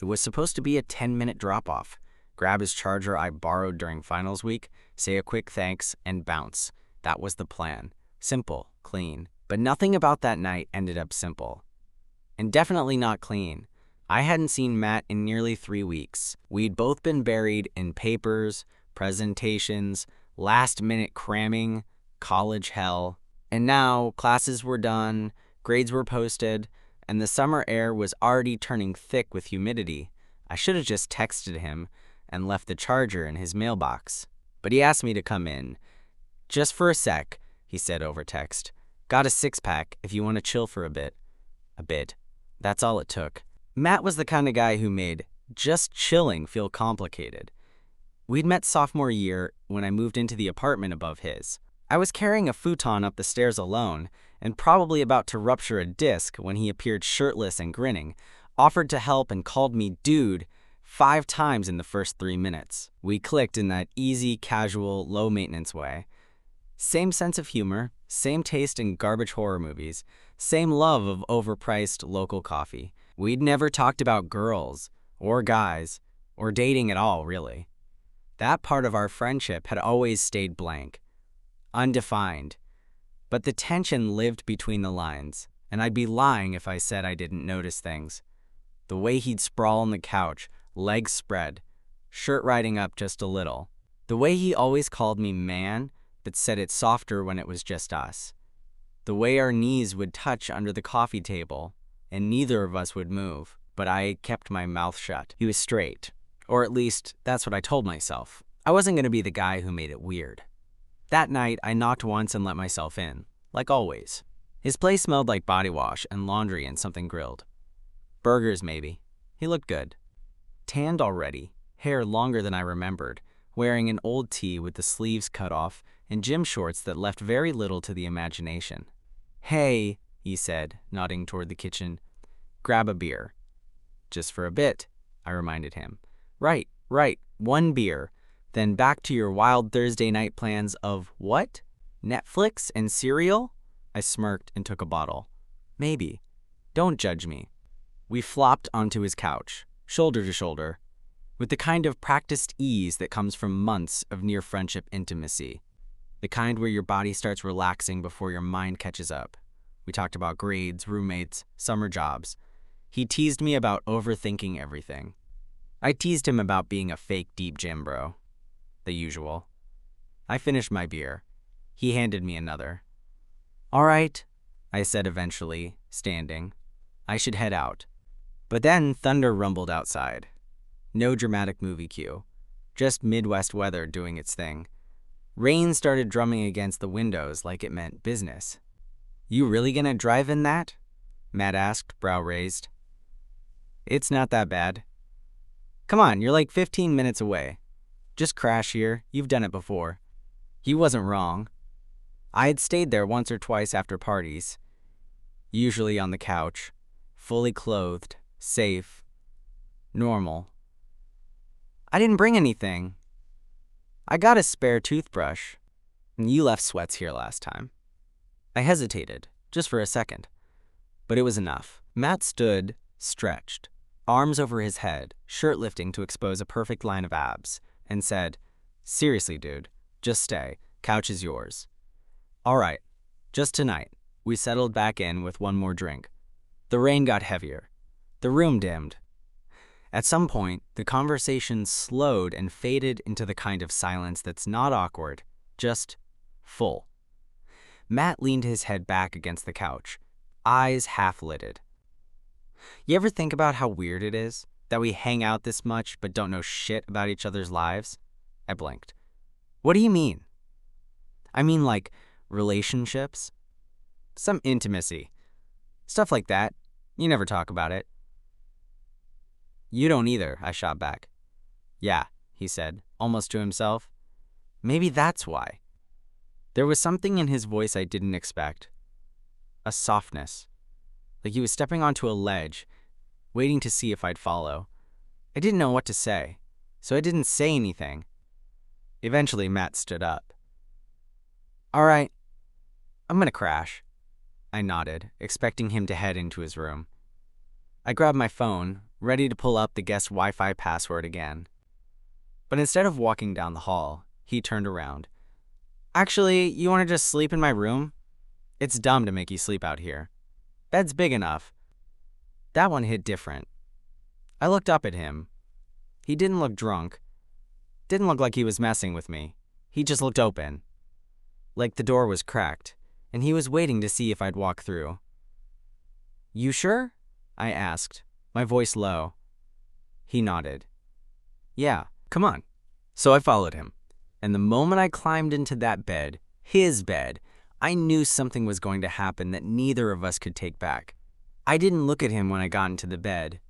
It was supposed to be a 10-minute drop-off. Grab his charger I borrowed during finals week, say a quick thanks, and bounce. That was the plan. Simple, clean. But nothing about that night ended up simple. And definitely not clean. I hadn't seen Matt in nearly 3 weeks. We'd both been buried in papers, presentations, last-minute cramming, college hell. And now classes were done, grades were posted, and the summer air was already turning thick with humidity. I should have just texted him and left the charger in his mailbox. But he asked me to come in. "Just for a sec," he said over text. "Got a six-pack if you want to chill for a bit." A bit. That's all it took. Matt was the kind of guy who made just chilling feel complicated. We'd met sophomore year when I moved into the apartment above his. I was carrying a futon up the stairs alone and probably about to rupture a disc when he appeared shirtless and grinning, offered to help and called me dude 5 times in the first 3 minutes. We clicked in that easy, casual, low-maintenance way. Same sense of humor, same taste in garbage horror movies, same love of overpriced local coffee. We'd never talked about girls, or guys, or dating at all, really. That part of our friendship had always stayed blank, undefined. But the tension lived between the lines, and I'd be lying if I said I didn't notice things. The way he'd sprawl on the couch, legs spread, shirt riding up just a little. The way he always called me man, but said it softer when it was just us. The way our knees would touch under the coffee table, and neither of us would move, but I kept my mouth shut. He was straight, or at least that's what I told myself. I wasn't going to be the guy who made it weird. That night, I knocked once and let myself in, like always. His place smelled like body wash and laundry and something grilled. Burgers, maybe. He looked good. Tanned already, hair longer than I remembered, wearing an old tee with the sleeves cut off and gym shorts that left very little to the imagination. "Hey," he said, nodding toward the kitchen. "Grab a beer." "Just for a bit," I reminded him. Right, 1 beer. Then back to your wild Thursday night plans of what? Netflix and cereal? I smirked and took a bottle. Maybe. Don't judge me. We flopped onto his couch, shoulder to shoulder, with the kind of practiced ease that comes from months of near-friendship intimacy. The kind where your body starts relaxing before your mind catches up. We talked about grades, roommates, summer jobs. He teased me about overthinking everything. I teased him about being a fake deep gym bro. The usual. I finished my beer. He handed me another. "All right," I said eventually, standing. I should head out. But then thunder rumbled outside. No dramatic movie cue. Just Midwest weather doing its thing. Rain started drumming against the windows like it meant business. "You really gonna drive in that?" Matt asked, brow raised. "It's not that bad. Come on, you're like 15 minutes away. Just crash here, you've done it before." He wasn't wrong. I had stayed there once or twice after parties, usually on the couch, fully clothed, safe, normal. I didn't bring anything. I got a spare toothbrush, and you left sweats here last time. I hesitated, just for a second, but it was enough. Matt stood, stretched, arms over his head, shirt lifting to expose a perfect line of abs, and said, "Seriously, dude, just stay. Couch is yours." "All right, just tonight." We settled back in with one more drink. The rain got heavier. The room dimmed. At some point, the conversation slowed and faded into the kind of silence that's not awkward, just full. Matt leaned his head back against the couch, eyes half-lidded. You ever think about how weird it is that we hang out this much but don't know shit about each other's lives? I blinked. "What do you mean?" "I mean like relationships. Some intimacy. Stuff like that. You never talk about it." "You don't either," I shot back. "Yeah," he said, almost to himself. Maybe that's why. There was something in his voice I didn't expect. A softness. Like he was stepping onto a ledge, waiting to see if I'd follow. I didn't know what to say, so I didn't say anything. Eventually, Matt stood up. "All right, I'm gonna crash." I nodded, expecting him to head into his room. I grabbed my phone, ready to pull up the guest Wi-Fi password again. But instead of walking down the hall, he turned around. Actually, you want to just sleep in my room? It's dumb to make you sleep out here. Bed's big enough. That one hit different. I looked up at him. He didn't look drunk. Didn't look like he was messing with me. He just looked open. Like the door was cracked, and he was waiting to see if I'd walk through. You sure? I asked, my voice low. He nodded. Yeah, come on. So I followed him, and the moment I climbed into that bed, his bed, I knew something was going to happen that neither of us could take back. I didn't look at him when I got into the bed.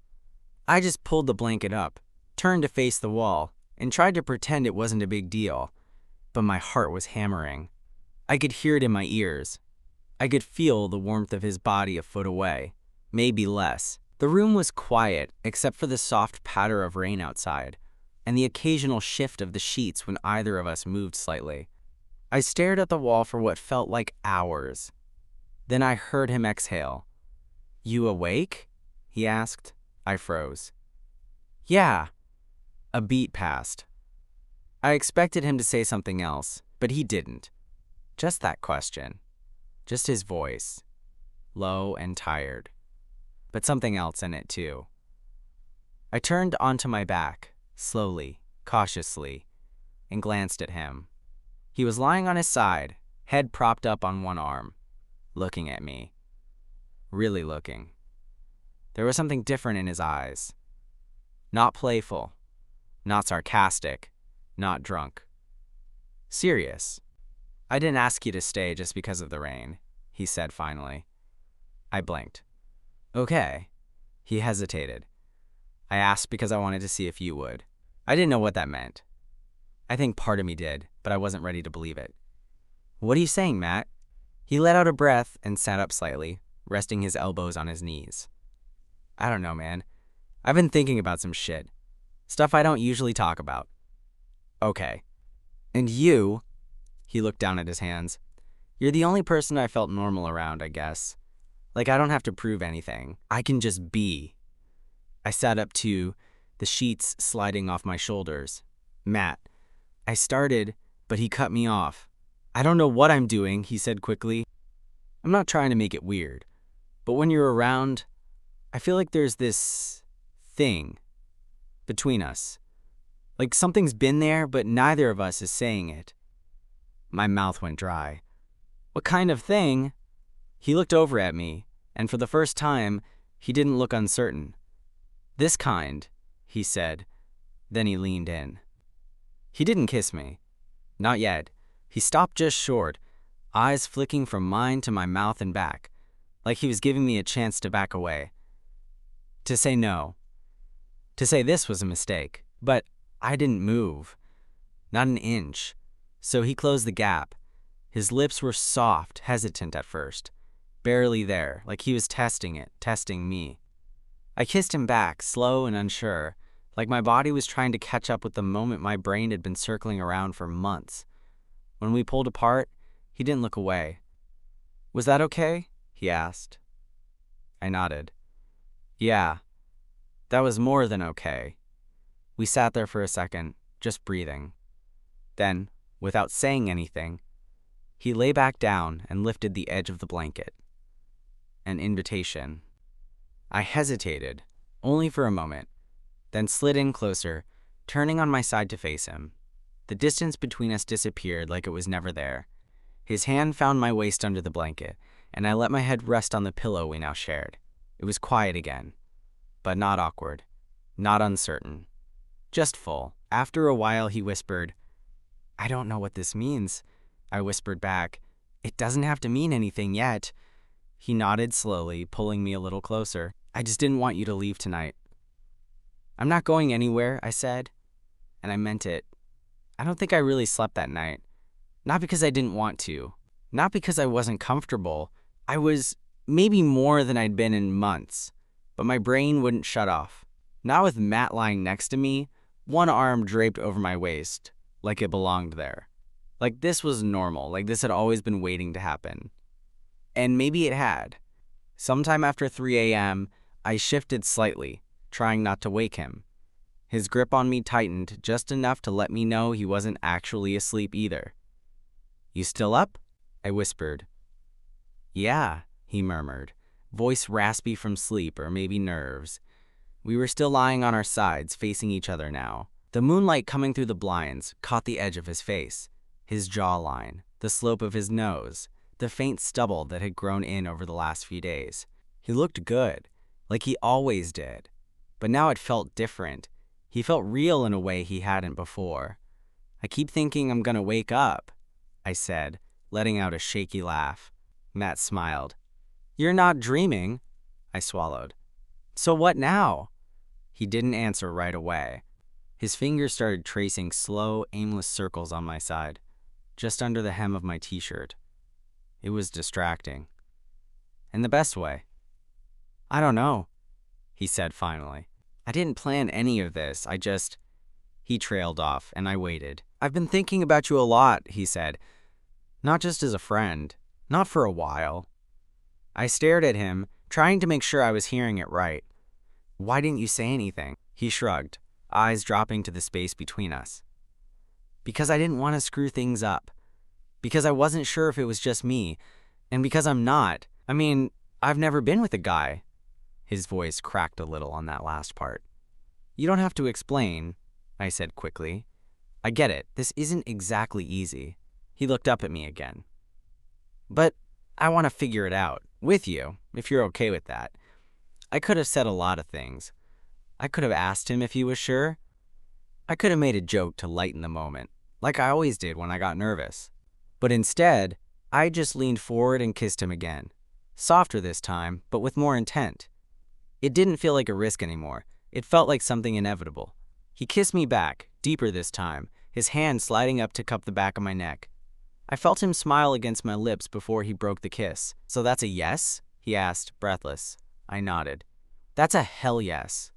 I just pulled the blanket up, turned to face the wall, and tried to pretend it wasn't a big deal. But my heart was hammering. I could hear it in my ears. I could feel the warmth of his body a foot away, maybe less. The room was quiet except for the soft patter of rain outside, and the occasional shift of the sheets when either of us moved slightly. I stared at the wall for what felt like hours. Then I heard him exhale. You awake? He asked. I froze. Yeah. A beat passed. I expected him to say something else, but he didn't. Just that question. Just his voice. Low and tired. But something else in it too. I turned onto my back, slowly, cautiously, and glanced at him. He was lying on his side, head propped up on one arm, looking at me. Really looking. There was something different in his eyes. Not playful, not sarcastic, not drunk. Serious. I didn't ask you to stay just because of the rain, he said finally. I blinked. Okay. He hesitated. I asked because I wanted to see if you would. I didn't know what that meant. I think part of me did, but I wasn't ready to believe it. What are you saying, Matt? He let out a breath and sat up slightly, resting his elbows on his knees. I don't know, man. I've been thinking about some shit. Stuff I don't usually talk about. Okay. And you, he looked down at his hands, you're the only person I felt normal around, I guess. Like I don't have to prove anything. I can just be. I sat up too, the sheets sliding off my shoulders. Matt. I started, but he cut me off. I don't know what I'm doing, he said quickly. I'm not trying to make it weird, but when you're around, I feel like there's this thing between us. Like something's been there, but neither of us is saying it. My mouth went dry. What kind of thing? He looked over at me, and for the first time, he didn't look uncertain. This kind, he said. Then he leaned in. He didn't kiss me. Not yet. He stopped just short, eyes flicking from mine to my mouth and back, like he was giving me a chance to back away. To say no. To say this was a mistake. But I didn't move. Not an inch. So he closed the gap. His lips were soft, hesitant at first. Barely there, like he was testing it, testing me. I kissed him back, slow and unsure, like my body was trying to catch up with the moment my brain had been circling around for months. When we pulled apart, he didn't look away. Was that okay? He asked. I nodded. Yeah, that was more than okay. We sat there for a second, just breathing. Then, without saying anything, he lay back down and lifted the edge of the blanket. An invitation. I hesitated, only for a moment, then slid in closer, turning on my side to face him. The distance between us disappeared like it was never there. His hand found my waist under the blanket, and I let my head rest on the pillow we now shared. It was quiet again, but not awkward, not uncertain, just full. After a while, he whispered, I don't know what this means. I whispered back, it doesn't have to mean anything yet. He nodded slowly, pulling me a little closer. I just didn't want you to leave tonight. I'm not going anywhere, I said, and I meant it. I don't think I really slept that night. Not because I didn't want to. Not because I wasn't comfortable. I was maybe more than I'd been in months, but my brain wouldn't shut off. Not with Matt lying next to me, one arm draped over my waist, like it belonged there. Like this was normal, like this had always been waiting to happen. And maybe it had. Sometime after 3 a.m., I shifted slightly, trying not to wake him. His grip on me tightened just enough to let me know he wasn't actually asleep either. "You still up?" I whispered. "Yeah," he murmured, voice raspy from sleep or maybe nerves. We were still lying on our sides, facing each other now. The moonlight coming through the blinds caught the edge of his face, his jawline, the slope of his nose, the faint stubble that had grown in over the last few days. He looked good, like he always did. But now it felt different. He felt real in a way he hadn't before. "I keep thinking I'm gonna wake up," I said, letting out a shaky laugh. Matt smiled. "You're not dreaming," I swallowed. "So what now?" He didn't answer right away. His fingers started tracing slow, aimless circles on my side, just under the hem of my t-shirt. It was distracting. In the best way. "I don't know," he said finally. "I didn't plan any of this, He trailed off, and I waited. "I've been thinking about you a lot," he said. "Not just as a friend. Not for a while." I stared at him, trying to make sure I was hearing it right. "Why didn't you say anything?" He shrugged, eyes dropping to the space between us. "Because I didn't want to screw things up. Because I wasn't sure if it was just me. And because I'm not. I've never been with a guy." His voice cracked a little on that last part. "You don't have to explain," I said quickly. "I get it. This isn't exactly easy." He looked up at me again. "But I want to figure it out. With you, if you're okay with that." I could have said a lot of things. I could have asked him if he was sure. I could have made a joke to lighten the moment, like I always did when I got nervous. But instead, I just leaned forward and kissed him again. Softer this time, but with more intent. It didn't feel like a risk anymore. It felt like something inevitable. He kissed me back, deeper this time, his hand sliding up to cup the back of my neck. I felt him smile against my lips before he broke the kiss. "So that's a yes?" he asked, breathless. I nodded. "That's a hell yes."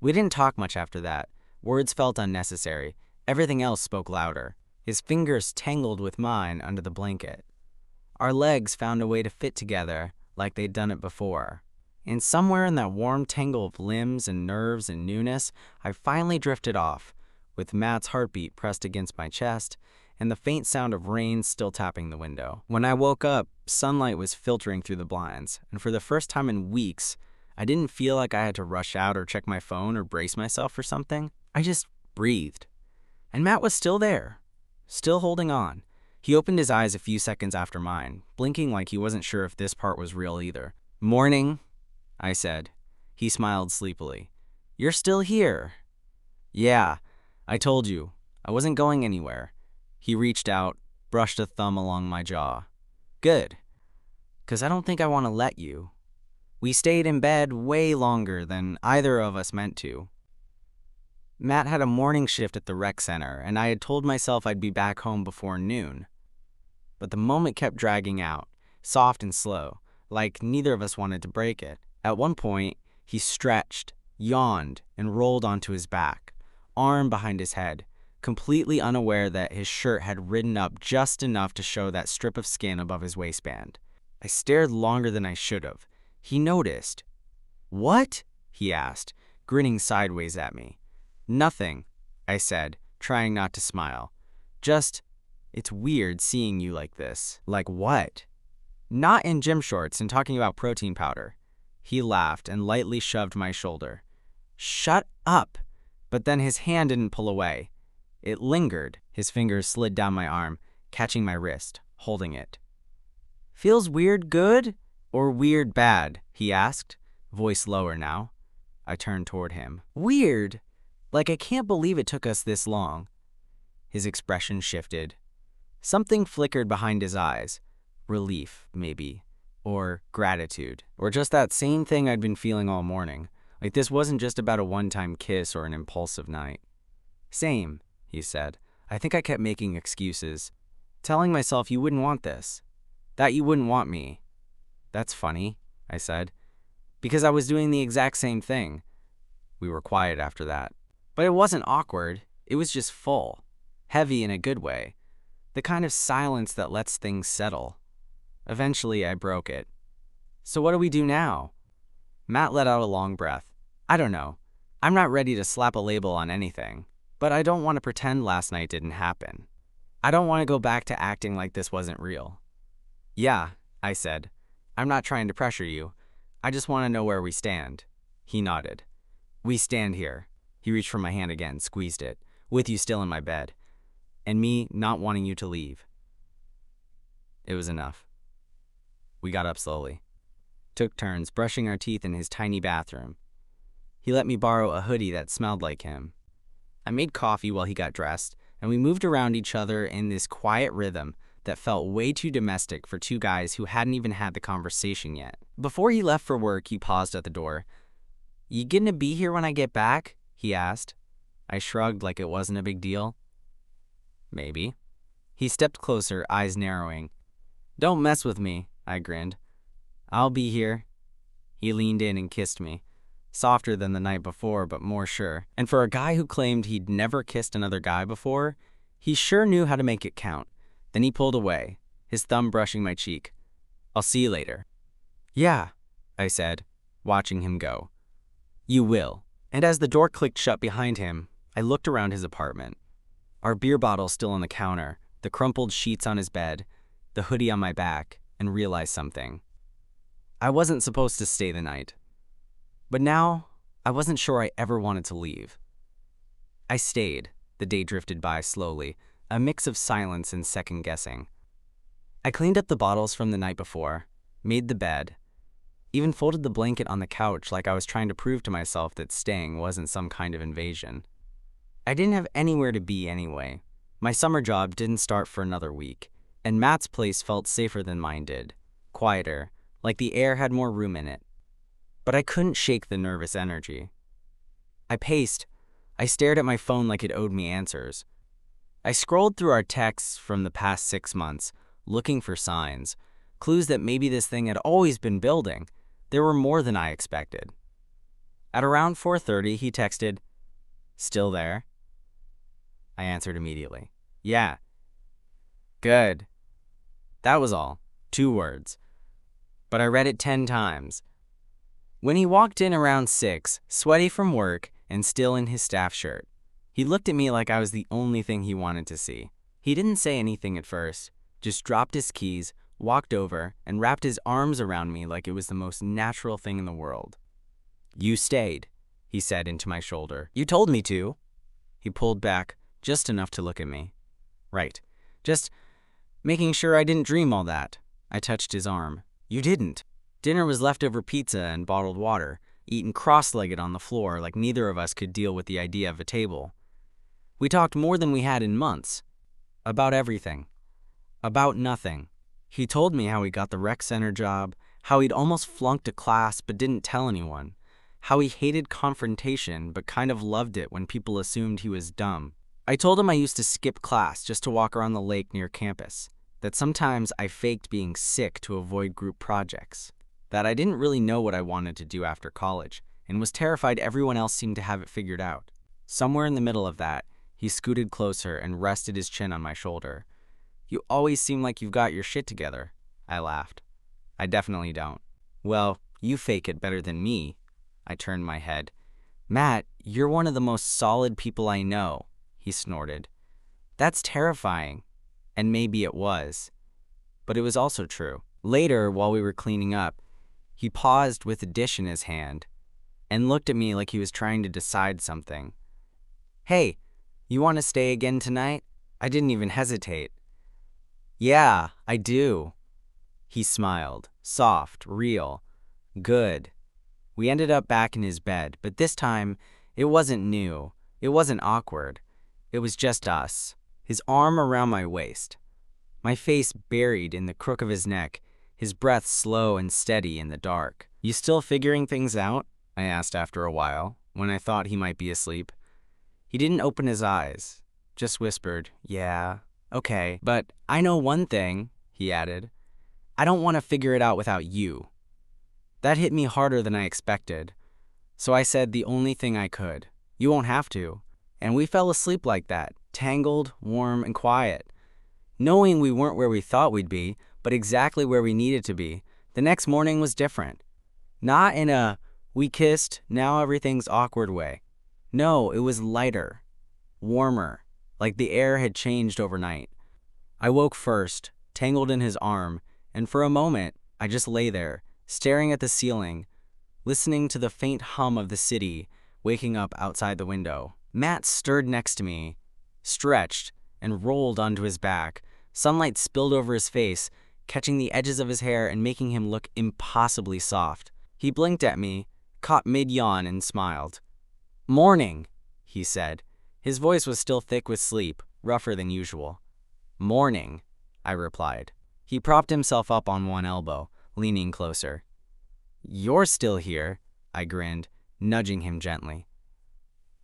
We didn't talk much after that. Words felt unnecessary. Everything else spoke louder. His fingers tangled with mine under the blanket. Our legs found a way to fit together like they'd done it before. And somewhere in that warm tangle of limbs and nerves and newness, I finally drifted off, with Matt's heartbeat pressed against my chest and the faint sound of rain still tapping the window. When I woke up, sunlight was filtering through the blinds, and for the first time in weeks, I didn't feel like I had to rush out or check my phone or brace myself for something. I just breathed. And Matt was still there, still holding on. He opened his eyes a few seconds after mine, blinking like he wasn't sure if this part was real either. "Morning," I said. He smiled sleepily. "You're still here." "Yeah, I told you. I wasn't going anywhere." He reached out, brushed a thumb along my jaw. "Good. 'Cause I don't think I want to let you." We stayed in bed way longer than either of us meant to. Matt had a morning shift at the rec center, and I had told myself I'd be back home before noon. But the moment kept dragging out, soft and slow, like neither of us wanted to break it. At one point, he stretched, yawned, and rolled onto his back, arm behind his head, completely unaware that his shirt had ridden up just enough to show that strip of skin above his waistband. I stared longer than I should have. He noticed. "What?" he asked, grinning sideways at me. "Nothing," I said, trying not to smile. "Just, it's weird seeing you like this." "Like what?" "Not in gym shorts and talking about protein powder." He laughed and lightly shoved my shoulder. "Shut up!" But then his hand didn't pull away. It lingered. His fingers slid down my arm, catching my wrist, holding it. "Feels weird good or weird bad?" he asked, voice lower now. I turned toward him. "Weird. Like I can't believe it took us this long." His expression shifted. Something flickered behind his eyes. Relief, maybe. Or gratitude. Or just that same thing I'd been feeling all morning. Like this wasn't just about a one-time kiss or an impulsive night. "Same," he said. I think I kept making excuses. Telling myself you wouldn't want this. That you wouldn't want me. "That's funny," I said. "Because I was doing the exact same thing." We were quiet after that. But it wasn't awkward. It was just full. Heavy in a good way. The kind of silence that lets things settle. Eventually, I broke it. "So what do we do now?" Matt let out a long breath. "I don't know. I'm not ready to slap a label on anything, but I don't want to pretend last night didn't happen. I don't want to go back to acting like this wasn't real. Yeah, I said. I'm not trying to pressure you. I just want to know where we stand. He nodded. We stand here. He reached for my hand again, squeezed it, with you still in my bed, and me not wanting you to leave. It was enough. We got up slowly, took turns brushing our teeth in his tiny bathroom. He let me borrow a hoodie that smelled like him. I made coffee while he got dressed, and we moved around each other in this quiet rhythm that felt way too domestic for two guys who hadn't even had the conversation yet. Before he left for work, he paused at the door. You gonna be here when I get back? He asked. I shrugged like it wasn't a big deal. Maybe. He stepped closer, eyes narrowing. Don't mess with me, I grinned. I'll be here. He leaned in and kissed me. Softer than the night before, but more sure. And for a guy who claimed he'd never kissed another guy before, he sure knew how to make it count. Then he pulled away, his thumb brushing my cheek. I'll see you later. Yeah, I said, watching him go. You will. And as the door clicked shut behind him, I looked around his apartment. Our beer bottle still on the counter, the crumpled sheets on his bed, the hoodie on my back, and realized something. I wasn't supposed to stay the night. But now, I wasn't sure I ever wanted to leave. I stayed. The day drifted by slowly, a mix of silence and second-guessing. I cleaned up the bottles from the night before, made the bed, even folded the blanket on the couch like I was trying to prove to myself that staying wasn't some kind of invasion. I didn't have anywhere to be anyway. My summer job didn't start for another week, and Matt's place felt safer than mine did, quieter, like the air had more room in it. But I couldn't shake the nervous energy. I paced. I stared at my phone like it owed me answers. I scrolled through our texts from the past 6 months, looking for signs, clues that maybe this thing had always been building. There were more than I expected. At around 4:30, he texted, Still there? I answered immediately. Yeah. Good. That was all. 2 words. But I read it 10 times. When he walked in around 6, sweaty from work and still in his staff shirt, he looked at me like I was the only thing he wanted to see. He didn't say anything at first, just dropped his keys, walked over, and wrapped his arms around me like it was the most natural thing in the world. You stayed, he said into my shoulder. You told me to. He pulled back just enough to look at me. Right. Just making sure I didn't dream all that. I touched his arm. You didn't. Dinner was leftover pizza and bottled water, eaten cross-legged on the floor like neither of us could deal with the idea of a table. We talked more than we had in months. About everything. About nothing. He told me how he got the rec center job, how he'd almost flunked a class but didn't tell anyone, how he hated confrontation but kind of loved it when people assumed he was dumb. I told him I used to skip class just to walk around the lake near campus, that sometimes I faked being sick to avoid group projects, that I didn't really know what I wanted to do after college and was terrified everyone else seemed to have it figured out. Somewhere in the middle of that, he scooted closer and rested his chin on my shoulder. You always seem like you've got your shit together, I laughed. I definitely don't. Well, you fake it better than me. I turned my head. Matt, you're one of the most solid people I know, he snorted. That's terrifying. And maybe it was. But it was also true. Later, while we were cleaning up, he paused with a dish in his hand and looked at me like he was trying to decide something. Hey, you want to stay again tonight? I didn't even hesitate. Yeah, I do. He smiled, soft, real, good. We ended up back in his bed, but this time, it wasn't new. It wasn't awkward. It was just us, his arm around my waist, my face buried in the crook of his neck, his breath slow and steady in the dark. You still figuring things out? I asked after a while, when I thought he might be asleep. He didn't open his eyes, just whispered, yeah, okay. But I know one thing, he added. I don't want to figure it out without you. That hit me harder than I expected. So I said the only thing I could. You won't have to. And we fell asleep like that, tangled, warm, and quiet. Knowing we weren't where we thought we'd be, but exactly where we needed to be, the next morning was different. Not in a, we kissed, now everything's awkward way. No, it was lighter, warmer, like the air had changed overnight. I woke first, tangled in his arm, and for a moment, I just lay there, staring at the ceiling, listening to the faint hum of the city waking up outside the window. Matt stirred next to me, stretched, and rolled onto his back. Sunlight spilled over his face, catching the edges of his hair and making him look impossibly soft. He blinked at me, caught mid-yawn, and smiled. "Morning," he said. His voice was still thick with sleep, rougher than usual. "Morning," I replied. He propped himself up on one elbow, leaning closer. "You're still here," I grinned, nudging him gently.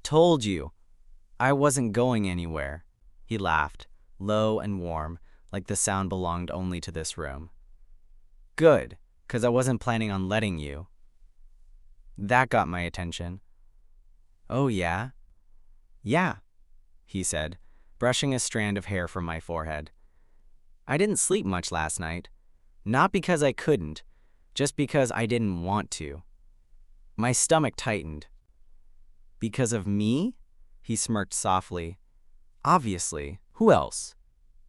"Told you. I wasn't going anywhere." He laughed, low and warm, like the sound belonged only to this room. "Good, 'cause I wasn't planning on letting you." That got my attention. "Oh, yeah?" "Yeah," he said, brushing a strand of hair from my forehead. "I didn't sleep much last night. Not because I couldn't, just because I didn't want to." My stomach tightened. "Because of me?" He smirked softly. "Obviously. Who else?"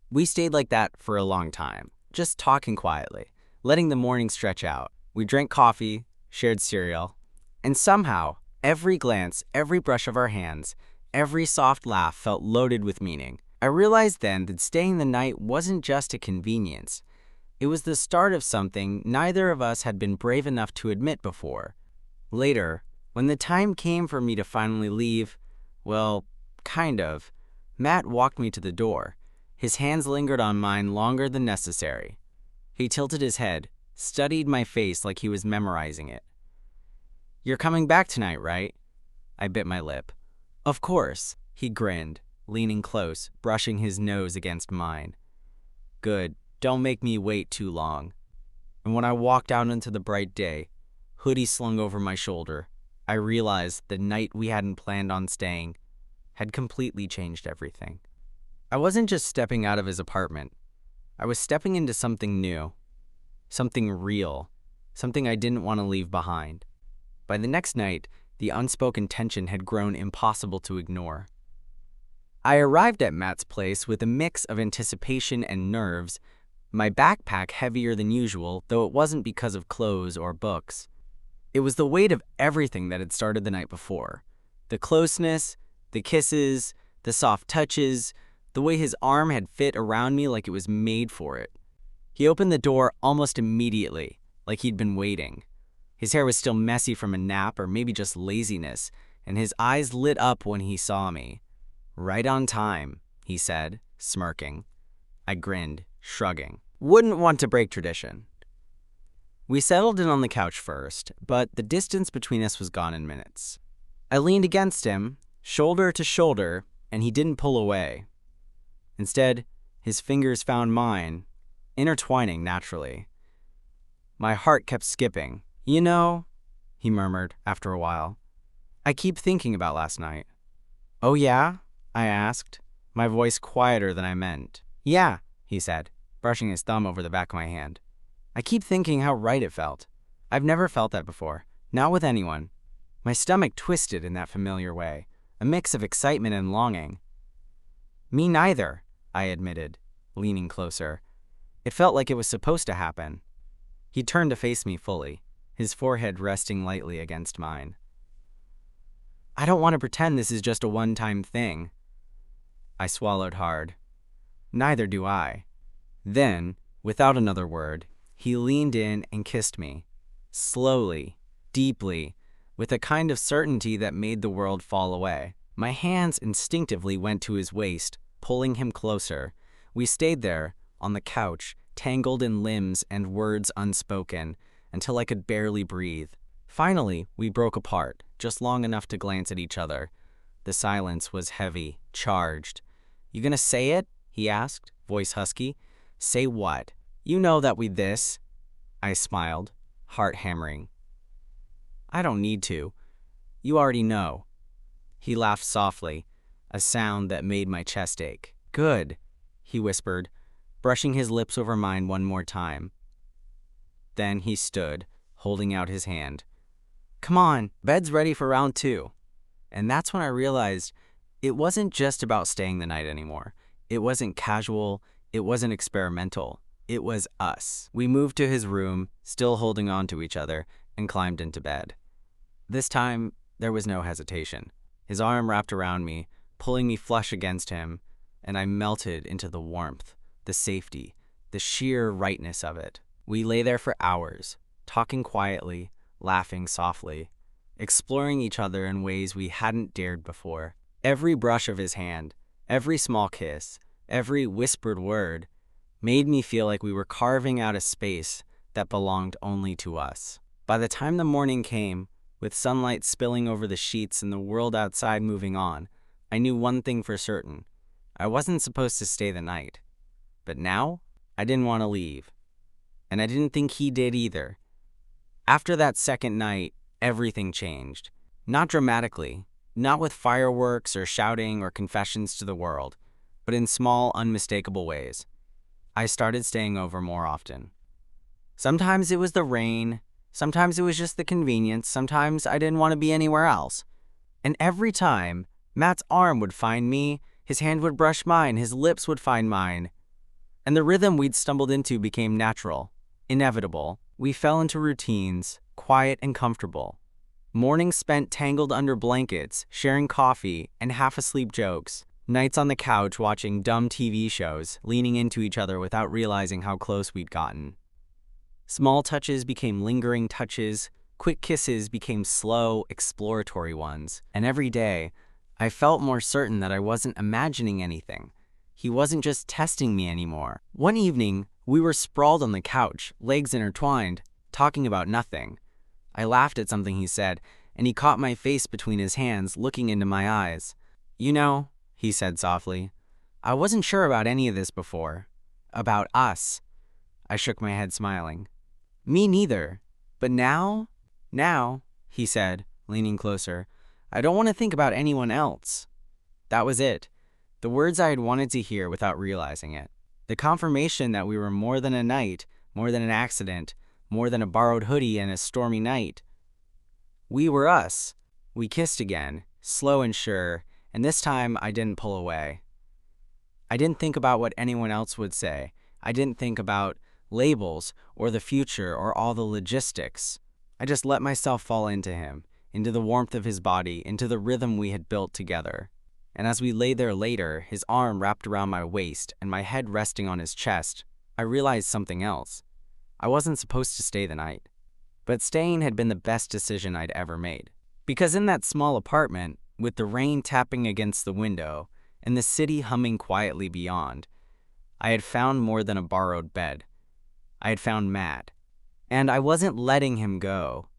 We stayed like that for a long time, just talking quietly, letting the morning stretch out. We drank coffee, shared cereal, and somehow, every glance, every brush of our hands, every soft laugh felt loaded with meaning. I realized then that staying the night wasn't just a convenience. It was the start of something neither of us had been brave enough to admit before. Later, when the time came for me to finally leave, well, kind of, Matt walked me to the door. His hands lingered on mine longer than necessary. He tilted his head, studied my face like he was memorizing it. "You're coming back tonight, right?" I bit my lip. "Of course," he grinned, leaning close, brushing his nose against mine. "Good, don't make me wait too long." And when I walked out into the bright day, hoodie slung over my shoulder, I realized the night we hadn't planned on staying had completely changed everything. I wasn't just stepping out of his apartment. I was stepping into something new, something real, something I didn't want to leave behind. By the next night, the unspoken tension had grown impossible to ignore. I arrived at Matt's place with a mix of anticipation and nerves, my backpack heavier than usual, though it wasn't because of clothes or books. It was the weight of everything that had started the night before. The closeness, the kisses, the soft touches, the way his arm had fit around me like it was made for it. He opened the door almost immediately, like he'd been waiting. His hair was still messy from a nap or maybe just laziness, and his eyes lit up when he saw me. "Right on time," he said, smirking. I grinned, shrugging. "Wouldn't want to break tradition." We settled in on the couch first, but the distance between us was gone in minutes. I leaned against him, shoulder to shoulder, and he didn't pull away. Instead, his fingers found mine, intertwining naturally. My heart kept skipping. "You know," he murmured after a while, "I keep thinking about last night." "Oh yeah?" I asked, my voice quieter than I meant. "Yeah," he said, brushing his thumb over the back of my hand. "I keep thinking how right it felt. I've never felt that before, not with anyone." My stomach twisted in that familiar way, a mix of excitement and longing. "Me neither," I admitted, leaning closer. It felt like it was supposed to happen. He turned to face me fully, his forehead resting lightly against mine. "I don't want to pretend this is just a one-time thing." I swallowed hard. "Neither do I." Then, without another word, he leaned in and kissed me. Slowly, deeply, with a kind of certainty that made the world fall away. My hands instinctively went to his waist, pulling him closer. We stayed there, on the couch, tangled in limbs and words unspoken, until I could barely breathe. Finally, we broke apart, just long enough to glance at each other. The silence was heavy, charged. "You gonna say it?" he asked, voice husky. "Say what?" "You know that we this." I smiled, heart hammering. "I don't need to. You already know." He laughed softly, a sound that made my chest ache. "Good," he whispered, brushing his lips over mine one more time. Then he stood, holding out his hand. "Come on, bed's ready for round 2. And that's when I realized it wasn't just about staying the night anymore. It wasn't casual, it wasn't experimental. It was us. We moved to his room, still holding on to each other, and climbed into bed. This time, there was no hesitation. His arm wrapped around me, pulling me flush against him, and I melted into the warmth, the safety, the sheer rightness of it. We lay there for hours, talking quietly, laughing softly, exploring each other in ways we hadn't dared before. Every brush of his hand, every small kiss, every whispered word made me feel like we were carving out a space that belonged only to us. By the time the morning came, with sunlight spilling over the sheets and the world outside moving on, I knew one thing for certain. I wasn't supposed to stay the night. But now, I didn't want to leave. And I didn't think he did either. After that second night, everything changed. Not dramatically, not with fireworks or shouting or confessions to the world, but in small, unmistakable ways. I started staying over more often. Sometimes it was the rain, sometimes it was just the convenience, sometimes I didn't want to be anywhere else. And every time, Matt's arm would find me, his hand would brush mine, his lips would find mine. And the rhythm we'd stumbled into became natural, inevitable. We fell into routines, quiet and comfortable. Mornings spent tangled under blankets, sharing coffee and half-asleep jokes. Nights on the couch watching dumb TV shows, leaning into each other without realizing how close we'd gotten. Small touches became lingering touches, quick kisses became slow, exploratory ones. And every day, I felt more certain that I wasn't imagining anything. He wasn't just testing me anymore. One evening, we were sprawled on the couch, legs intertwined, talking about nothing. I laughed at something he said, and he caught my face between his hands, looking into my eyes. "You know," he said softly, "I wasn't sure about any of this before. About us." I shook my head, smiling. "Me neither. But now," he said, leaning closer, "I don't want to think about anyone else." That was it. The words I had wanted to hear without realizing it. The confirmation that we were more than a night, more than an accident, more than a borrowed hoodie and a stormy night. We were us. We kissed again, slow and sure, and this time I didn't pull away. I didn't think about what anyone else would say. I didn't think about labels or the future or all the logistics. I just let myself fall into him, into the warmth of his body, into the rhythm we had built together. And as we lay there later, his arm wrapped around my waist and my head resting on his chest, I realized something else. I wasn't supposed to stay the night. But staying had been the best decision I'd ever made. Because in that small apartment, with the rain tapping against the window and the city humming quietly beyond, I had found more than a borrowed bed. I had found Matt. And I wasn't letting him go.